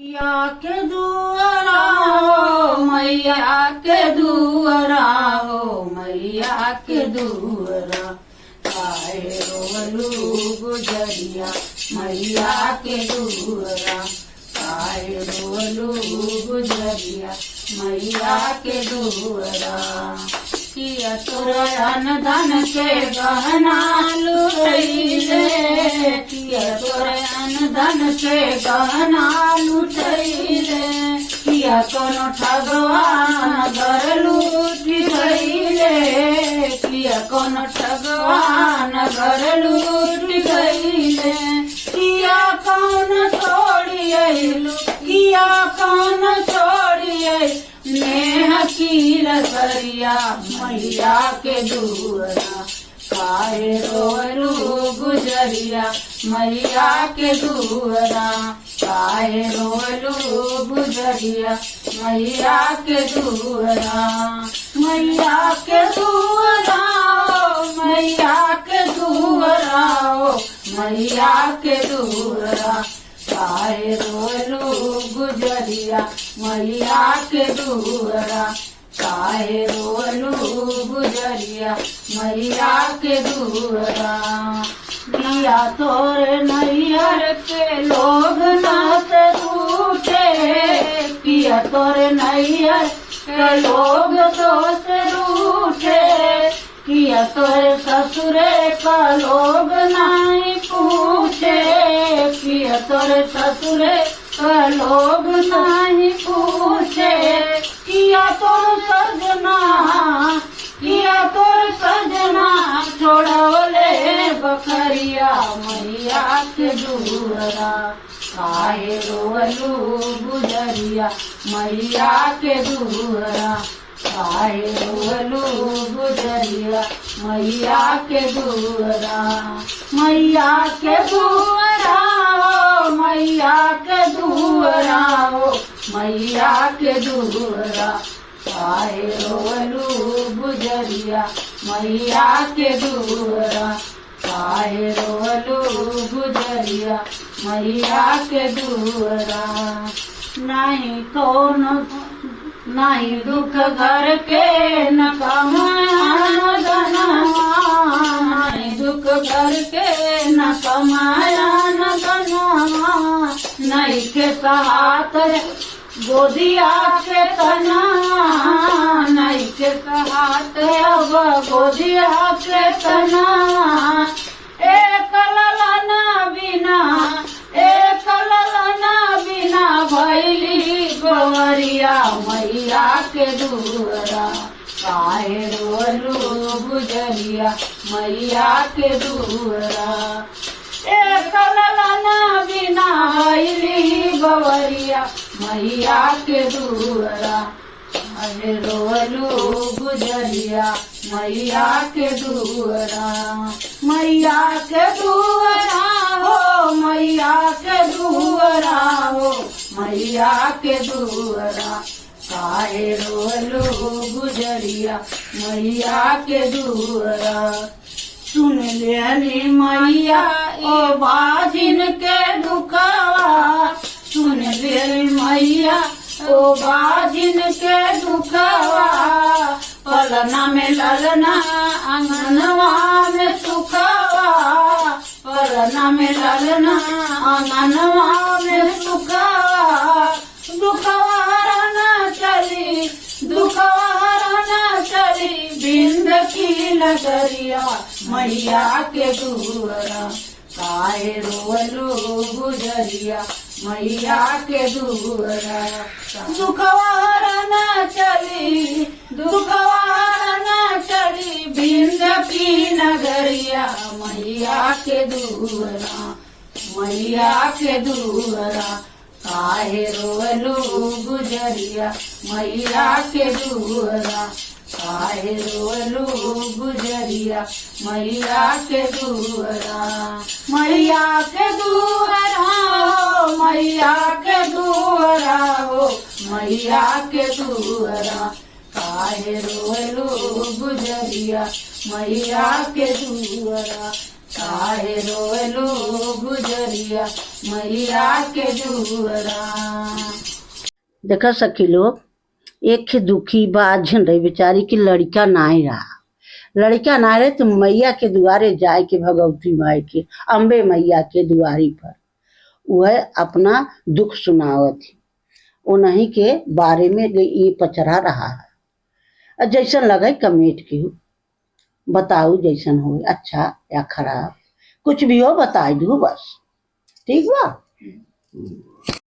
मैया के दुआरा हो, मैया के दुआरा हो, मैया के दुआरा काहे रोवलू गुजरिया मैया के दुआरा काहे रोवलू गुजरिया मैया के दुआरा किया तोरा अनधन के गहना लुटैले किया तोरा अनधन के गहना लुटैले किया कोनो ठगवान घर लूट गईले किया कोनो ठगवान घर लूट गईले किया कौन छोड़ियलू किया कौन छोड़िय नेह कील करिया मैया के दुआरा काहे रोलू गुजरिया मैया के दुआरा काहे रोलू गुजरिया मैया के दुआरा मैया के दुआरा मैया के दुआरा मैया के दुआरा काहे रोलू गुजरिया मैया के दुआरा काहे रोलू गुजरिया मैया के दुआरा दिया तोरे नैयर के लोग नाच रूठे किया तोरे नैयर के लोग दोस्त रूठे किया तोरे ससुरे का लोग नहीं पूछे किया तोरे ससुरे का लोग नहीं पूछे किया तोर सजना किया तोर सजना छोड़ोले बकरिया मैया के दुआरा काहे रोलू गुजरिया मैया के दुआरा काहे रोलू गुजरिया मैया के दुआरा मैया के दुआरा मैया के दुआरा मैया के दुआरा काहे रोलू गुजरिया मैया के दुआरा काहे रोलू गुजरिया मैया के दुआरा नहीं कौन नहीं दुख घर के न कमाया धना नहीं दुख घर के न कमाया न धना नहीं के सहात गोदिया के तना नहीं के सहात अब गोदिया के तना एक ललना बिना एक ललना बिना भैली गवरिया मैया के दुआरा काहे रोलू गुजरिया मैया के दुआरा एक ललना बिना भैली गवरिया मैया के दुआरा काहे रोलू गुजरिया मैया के दुआरा मैया के दुआरा हो मैया के दुआरा हो मैया के दुआरा काहे रोलू गुजरिया मैया के दुआरा सुन लेली मैया ओ बाजिन के दुखवा सुन लेली मैया ओ बाजिन के दुखवा पलना में ललना आंगनवा में सुखवा पलना में ललना आंगनवा में सुखवा दुखवा न चली दुखवा न चली बिंद की नगरिया मैया के दुआरा काहे रोलू गुजरिया मैया के दुआरा दुखवार न चली दुखवार न चली बिंद की नगरिया मैया के दुआरा मैया के दुआरा काहे रोलू गुजरिया मैया के दुआरा काहे रोलू गुजरिया मैया के दुआरा मैया के दुआरा मैया के दुआरा हो मैया के दुआरा काहे रोलू गुजरिया मैया के दुआरा काहे रोवलू गुजरिया मैया के दुअरा। देखा सखी लोग, एक ही दुखी बात झन रही बेचारी की लड़का नाई रहा। लड़का ना रहे तो मैया के दुआरे जाए के भगवती माई के अम्बे मैया के दुआरी पर वह अपना दुख सुनावत थी। उन्हीं के बारे में ये पचरा रहा है। जैसन लगे कमेंट की बताऊ, जैसन हो अच्छा या खराब कुछ भी हो बता दू बस। ठीक बा।